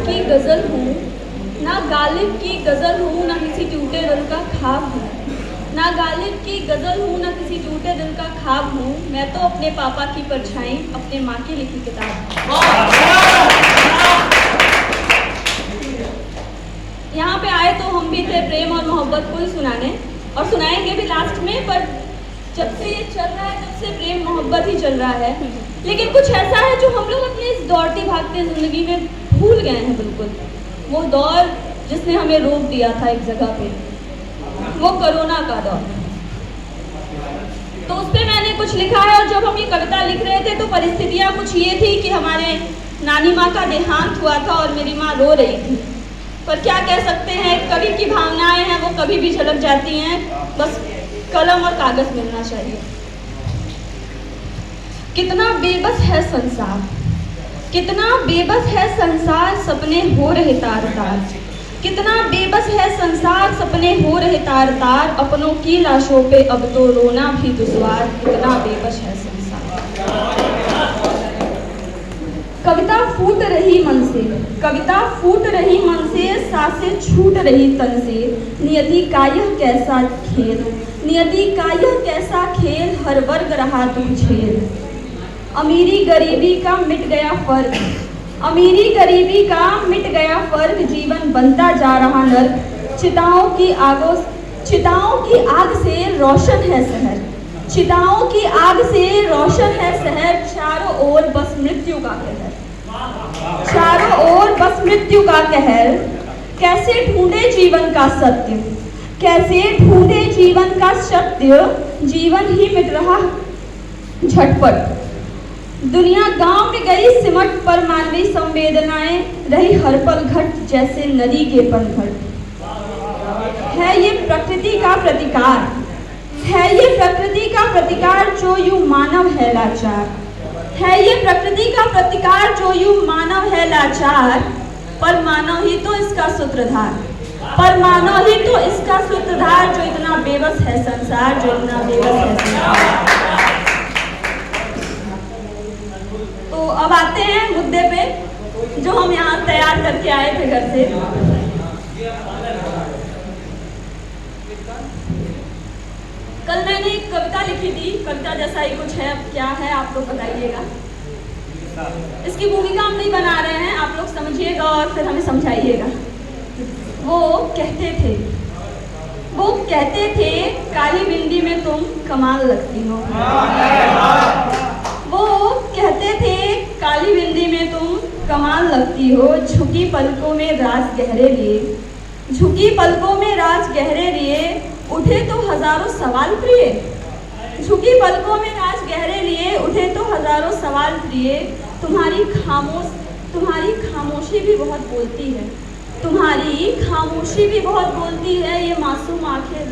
की गज़ल हूँ, ना गालिब की गज़ल हूँ, ना किसी टूटे दिल का ख्वाब हूँ। ना गालिब की गज़ल हूँ, ना किसी टूटे दिल का ख्वाब हूँ। मैं तो अपने पापा की परछाई, अपने माँ की लिखी किताब हूँ। यहाँ पे आए तो हम भी थे प्रेम और मोहब्बत को ही सुनाने, और सुनाएंगे भी लास्ट में। पर जब से ये चल रहा है, जब से प्रेम मोहब्बत ही चल रहा है, लेकिन कुछ ऐसा है जो हम लोग अपने इस दौड़ती भागते ज़िंदगी में भूल गए हैं बिल्कुल। वो दौर जिसने हमें रोक दिया था एक जगह पे, वो कोरोना का दौर। तो उस पर मैंने कुछ लिखा है, और जब हम ये कविता लिख रहे थे तो परिस्थितियाँ कुछ ये थी कि हमारे नानी माँ का देहांत हुआ था और मेरी माँ रो रही थी। पर क्या कह सकते हैं, कवि की भावनाएं हैं वो कभी भी झलक जाती हैं, बस कलम और कागज मिलना चाहिए। कितना बेबस है संसार, कितना बेबस है संसार, सपने हो रहे तार तार। कितना बेबस है संसार, सपने हो रहे तार तार। अपनों की लाशों पे अब तो रोना भी दुश्वार, कितना बेबस है संसार। कविता फूट रही मन से, कविता फूट रही मन से, सांसें छूट रही तन से। नियति का यह कैसा खेल, नियति का यह कैसा खेल, हर वर्ग रहा दुख झेल। अमीरी गरीबी का मिट गया फर्क, अमीरी गरीबी का मिट गया फर्क। जीवन बनता जा रहा नर्क, चिताओं की आग से रोशन है शहर, चिताओं की आग से रोशन है शहर। चारों ओर बस मृत्यु का कहर, चारों ओर बस मृत्यु का कहर। कैसे ढूंढे जीवन का सत्य, कैसे ढूंढे जीवन का सत्य, जीवन ही मिट रहा झटपट। दुनिया गांव में गई सिमट, पर मानवीय संवेदनाएं रही हर पल घट, जैसे नदी के पनघट। है ये प्रकृति का प्रतिकार, है ये प्रकृति का प्रतिकार, जो यूं मानव है लाचार। है ये प्रकृति का प्रतिकार, जो यूं मानव है लाचार। पर मानव ही तो इसका सूत्रधार, पर मानव ही तो इसका सूत्रधार, जो इतना बेबस है संसार, जो इतना बेबस है संसार। तो अब आते हैं मुद्दे पे, जो हम यहाँ तैयार करके आए थे घर से। कल मैंने एक कविता लिखी थी, कविता जैसा ही कुछ है, अब क्या है आप लोग बताइएगा। इसकी भूमिका हम नहीं बना रहे हैं, आप लोग समझिएगा और फिर हमें समझाइएगा। वो कहते थे, वो कहते थे, काली बिंदी में तुम कमाल लगती हो। वो कहते थे, काली बिंदी में तुम कमाल लगती हो। झुकी पलकों में राज गहरे लिए, झुकी पलकों में राज गहरे लिए, उठे तो हजारों सवाल प्रिय। झुकी पलकों में राज गहरे लिए, उठे तो हजारों सवाल प्रिय। तुम्हारी खामोशी भी बहुत बोलती है, तुम्हारी खामोशी भी बहुत बोलती है। ये मासूम आंखें,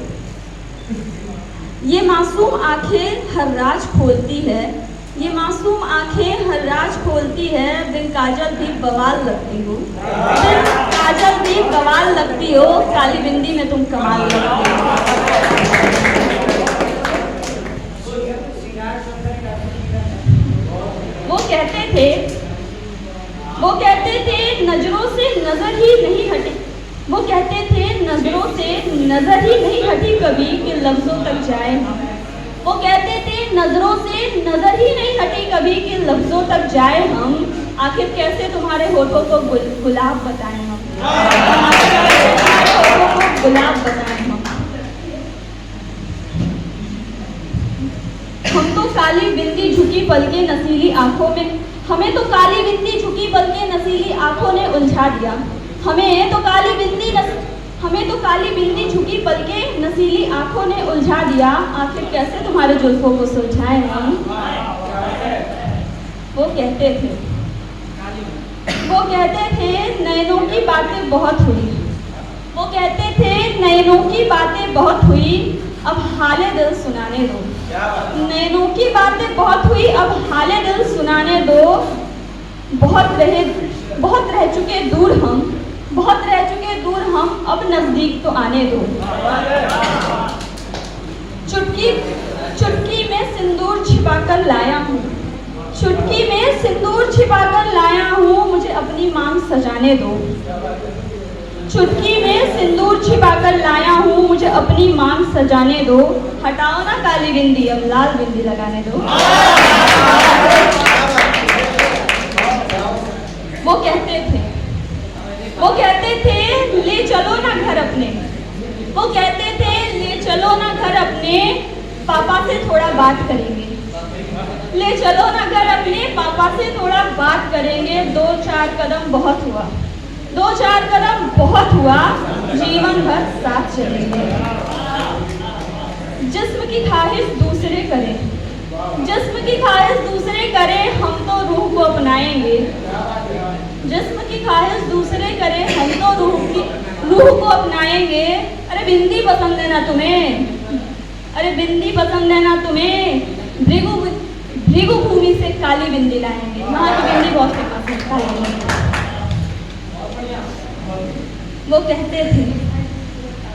ये मासूम आंखें हर राज खोलती है, ये मासूम आंखें हर राज खोलती है। बिन काजल भी बवाल लगती हो, बिन काजल भी बवाल लगती हो। काली बिंदी में तुम कमाल लगती हो। वो कहते थे नजरों से नजर ही नहीं हटी, वो कहते थे नजरों से नजर ही नहीं हटी कभी, कि लफ्जों तक जाए हम। वो कहते थे नजरों से नजर ही नहीं हटी कभी, कि लफ्जों तक जाए हम। आखिर कैसे तुम्हारे होठों को गुलाब बताएं हम, तुम्हारे होठों को गुलाब बताएं हम। हम तो काली बिंदी झुकी पलके नसीली आंखों में, हमें तो काली बिंदी झुकी पलके नसीली आंखों ने उलझा दिया। हमें तो काली बिंदी झुकी पलके नसीली आंखों ने उलझा दिया। आखिर कैसे तुम्हारे जुल्फों को सुलझाएं हम। वो कहते थे नैनों की बातें बहुत हुई, वो कहते थे नैनों की बातें बहुत हुई, अब हाले दिल सुनाने दो। नैनों की बातें बहुत हुई, अब हाले दिल सुनाने दो। बहुत रह चुके दूर हम, बहुत रह चुके दूर हम, अब नजदीक तो आने दो। चुटकी में सिंदूर छिपाकर लाया हूँ, चुटकी में सिंदूर छिपाकर लाया हूँ, मुझे अपनी मांग सजाने दो। चुटकी में सिंदूर छिपाकर लाया हूँ, मुझे अपनी मांग सजाने दो। हटाओ ना काली बिंदी, अब लाल बिंदी लगाने दो। वो कहते थे ले चलो ना घर अपने। वो कहते थे ले चलो ना घर अपने, पापा से थोड़ा बात करेंगे। ले चलो ना घर अपने, पापा से थोड़ा बात करेंगे। 2-4 कदम बहुत हुआ, 2-4 कदम बहुत हुआ, जीवन भर साथ चलेंगे। जिस्म की ख्वाहिश दूसरे करे, जिस्म की ख्वाहिश दूसरे करे, हम तो रूह को अपनाएंगे। जिस्म की ख्वाहिश दूसरे करे, हम तो रूह को अपनाएंगे। अरे बिंदी पसंद है ना तुम्हें, अरे बिंदी पसंद है ना तुम्हें, भृगु भूमि से काली बिंदी लाएंगे। वहाँ की बिंदी बहुत फेमस है, काली बिंदी। वो कहते थे,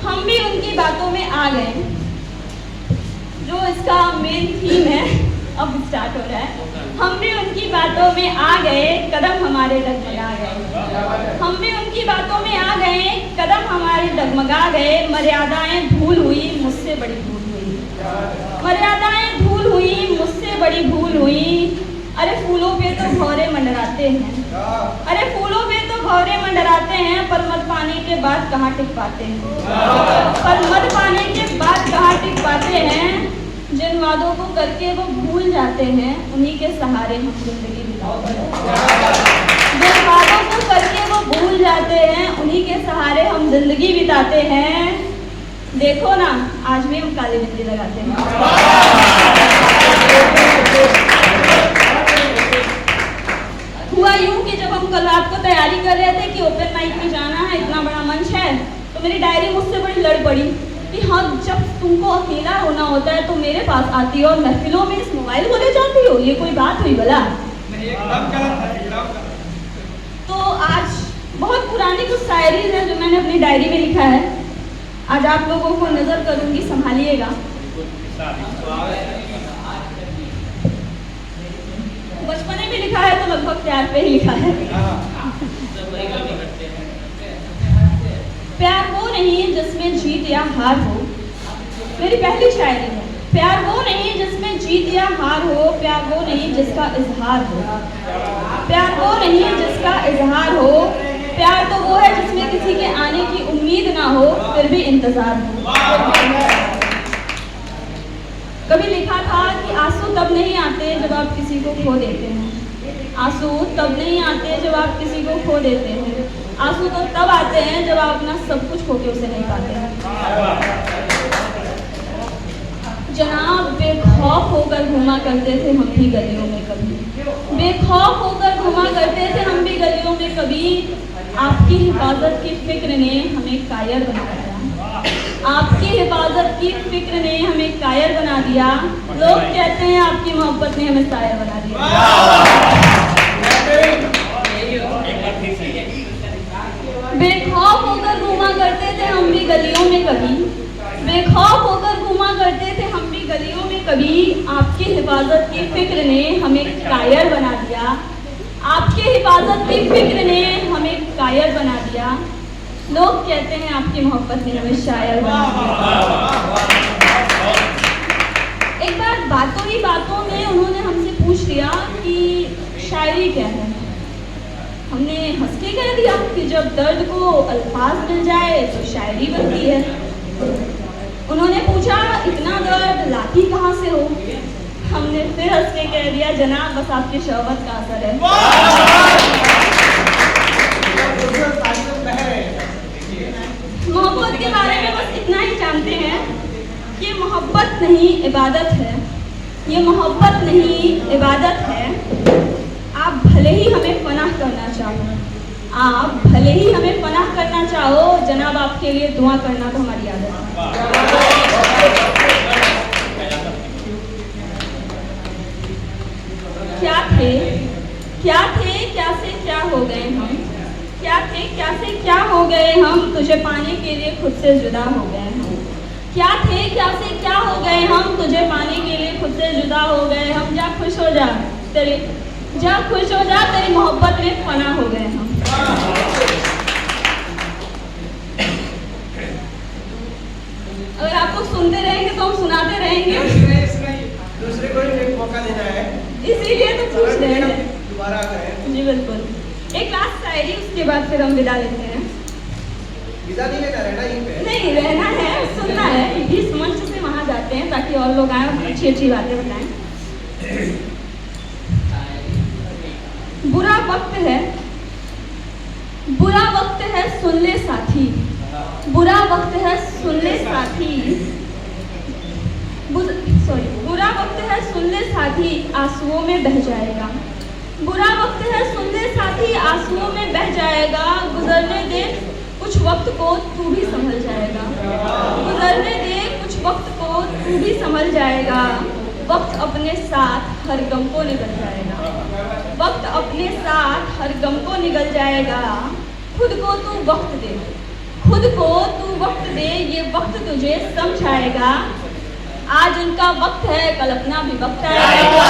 हम भी उनकी बातों में आ गए। जो इसका मेन थीम है, अब स्टार्ट हो रहा है। हम भी उनकी बातों में आ गए, कदम हमारे डगमगा गए। हम भी उनकी बातों में आ गए, कदम हमारे डगमगा गए। मर्यादाएं भूल हुई, मुझसे बड़ी भूल हुई। मर्यादाएं भूल हुई, मुझसे बड़ी भूल हुई। अरे फूलों पे तो भौरे मंडराते हैं, अरे फूलों पे तो भौरे मंडराते हैं, पर मत पाने के बाद कहाँ टिक पाते हैं। पर मत पाने के बाद कहाँ टिक पाते हैं। जिन वादों को करके वो भूल जाते हैं, उन्हीं के सहारे हम जिंदगी बिताते हैं। जिन वादों को करके वो भूल जाते हैं, उन्हीं के सहारे हम जिंदगी बिताते हैं। देखो ना, आज भी हम काली बिंदी लगाते हैं। हुआ यूं कि जब हम कल रात को तैयारी कर रहे थे कि ओपन माइक में जाना है, इतना बड़ा मंच है, तो मेरी डायरी मुझसे बड़ी लड़ पड़ी कि हाँ, जब तुमको अकेला होना होता है तो मेरे पास आती हो और महफिलों में इस मोबाइल को ले जाती हो, ये कोई बात हुई भला? तो आज बहुत पुरानी कुछ शायरी है जो मैंने अपनी डायरी में लिखा है, आज आप लोगों को नजर करूंगी, संभालिएगा। बचपने में लिखा है तो लगभग प्यार पे ही लिखा है। प्यार वो नहीं जिसमें जीत या हार हो, मेरी पहली शायरी है। प्यार वो नहीं जिसमें जीत या हार हो, प्यार वो नहीं जिसका इजहार हो। प्यार वो नहीं जिसका इजहार हो, प्यार तो वो है जिसमें किसी के आने की उम्मीद ना हो, फिर भी इंतजार हो। कभी लिखा था कि आंसू तब नहीं आते जब आप किसी को खो देते हैं। आंसू तब नहीं आते जब आप किसी को खो देते हैं। आंसू तो तब आते हैं जब आप अपना सब कुछ खो के उसे नहीं पाते हैं। जनाब बेखौफ होकर घूमा करते थे हम भी गलियों में कभी, बेखौफ होकर घूमा करते थे हम भी गलियों में कभी। आपकी हिफाजत की फिक्र ने हमें कायर बना दिया, आपकी हिफाजत की फिक्र ने हमें कायर बना दिया। लोग कहते हैं आपकी मोहब्बत ने हमें शायर बना दिया। बेखौफ होकर घूमा करते थे हम भी गलियों में कभी, बेखौफ होकर घूमा करते थे हम भी गलियों में कभी। आपकी हिफाजत की फिक्र ने हमें कायर बना दिया, आपकी हिफाजत की फिक्र ने हमें कायर बना दिया। लोग कहते हैं आपकी मोहब्बत ने हमें शायर बना दिया। एक बार बातों ही बातों में उन्होंने हमसे पूछ लिया कि शायरी क्या है। हमने हंस के कह दिया कि जब दर्द को अल्फाज मिल जाए तो शायरी बनती है। उन्होंने पूछा इतना दर्द लाती कहाँ से हो। हमने फिर हंस के कह दिया जनाब बस आपकी शौहरत का असर है। मोहब्बत के बारे में बस इतना ही जानते हैं कि मोहब्बत नहीं इबादत है, ये मोहब्बत नहीं इबादत है। आप भले ही हमें पनाह करना चाहो, आप भले ही हमें पनाह करना चाहो, जनाब आपके लिए दुआ करना तो हमारी आदत है। क्या थे क्या से क्या हो गए हम, क्या थे क्या से क्या हो गए हम, तुझे पाने के लिए खुद से जुदा हो गए हम। क्या थे क्या से क्या हो गए हम, तुझे पाने के लिए खुद से जुदा हो गए हम। जा खुश हो जा, तेरे जा खुश हो जा, तेरी मोहब्बत में फना हो गए हम। अगर आप लोग सुनते रहेंगे तो हम सुनाते रहेंगे, दूसरे को एक मौका देना है, इसीलिए तो पूछ रहे हैं। दोबारा करें। जी बिल्कुल। एक लास्ट शायरी, उसके बाद फिर हम विदा लेते हैं। विदा नहीं लेना, रहना यहीं पे। नहीं रहना है, सुनना है। इस मंच से वहाँ जाते हैं ताकि और लोग आए, अच्छी अच्छी बातें बताएं। बुरा वक्त है, बुरा वक्त है, सुन ले साथी, बुरा वक्त है, सुन ले साथी, बुरा वक्त है, सुन ले साथी, आंसुओं में बह जाएगा। बुरा वक्त है, सुन ले साथी, आंसुओं में बह जाएगा। गुजरने दे कुछ वक्त को, तू भी संभल जाएगा। गुजरने दे कुछ वक्त को, तू भी संभल जाएगा। वक्त अपने साथ हर गम को निगल जाएगा। वक्त अपने साथ हर गम को निगल जाएगा। खुद को तू वक्त दे, खुद को तू वक्त दे, ये वक्त तुझे समझाएगा। आज उनका वक्त है, कल अपना भी वक्त आएगा।